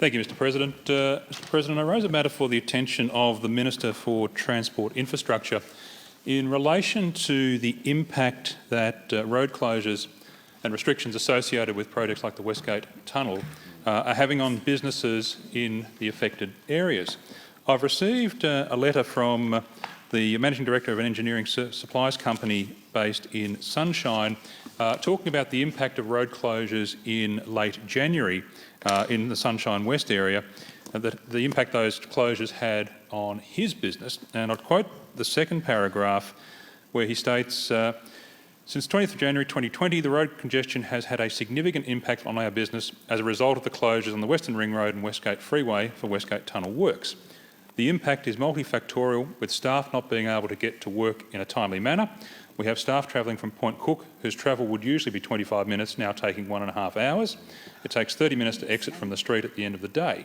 Thank you, Mr President. Mr President, I raise a matter for the attention of the Minister for Transport Infrastructure in relation to the impact that road closures and restrictions associated with projects like the Westgate Tunnel are having on businesses in the affected areas. I've received a letter from the Managing Director of an engineering supplies company based in Sunshine talking about the impact of road closures in late January in the Sunshine West area, and the impact those closures had on his business. And I'll quote the second paragraph where he states, since 20th January 2020, the road congestion has had a significant impact on our business as a result of the closures on the Western Ring Road and Westgate Freeway for Westgate Tunnel works. The impact is multifactorial, with staff not being able to get to work in a timely manner. We have staff travelling from Point Cook, whose travel would usually be 25 minutes, now taking 1.5 hours. It takes 30 minutes to exit from the street at the end of the day.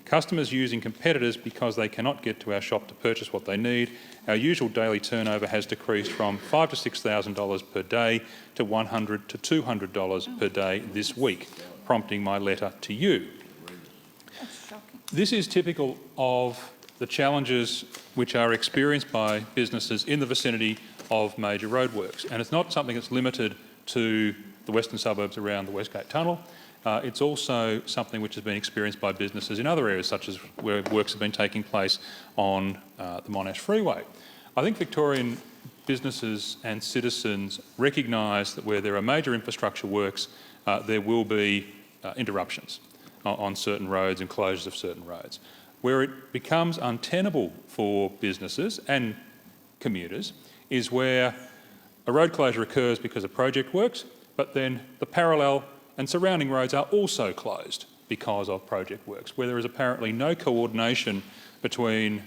Customers using competitors because they cannot get to our shop to purchase what they need. Our usual daily turnover has decreased from $5,000 to $6,000 per day to $100 to $200 per day this week, prompting my letter to you. This is typical of the challenges which are experienced by businesses in the vicinity of major roadworks. And it's not something that's limited to the western suburbs around the Westgate Tunnel. It's also something which has been experienced by businesses in other areas, such as where works have been taking place on the Monash Freeway. I think Victorian businesses and citizens recognise that where there are major infrastructure works, there will be interruptions on certain roads and closures of certain roads. Where it becomes untenable for businesses and commuters is where a road closure occurs because of project works, but then the parallel and surrounding roads are also closed because of project works, where there is apparently no coordination between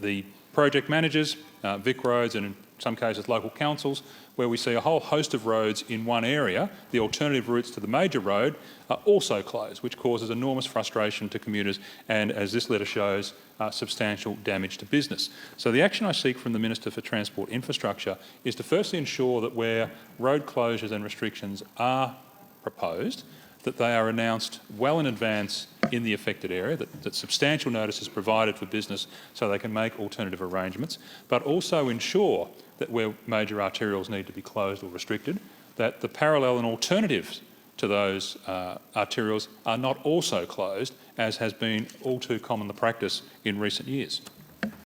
the project managers, Vic Roads, and in some cases local councils, where we see a whole host of roads in one area, the alternative routes to the major road, are also closed, which causes enormous frustration to commuters and, as this letter shows, substantial damage to business. So the action I seek from the Minister for Transport Infrastructure is to firstly ensure that where road closures and restrictions are proposed, that they are announced well in advance in the affected area, that substantial notice is provided for business so they can make alternative arrangements, but also ensure that where major arterials need to be closed or restricted, that the parallel and alternatives to those arterials are not also closed, as has been all too common the practice in recent years.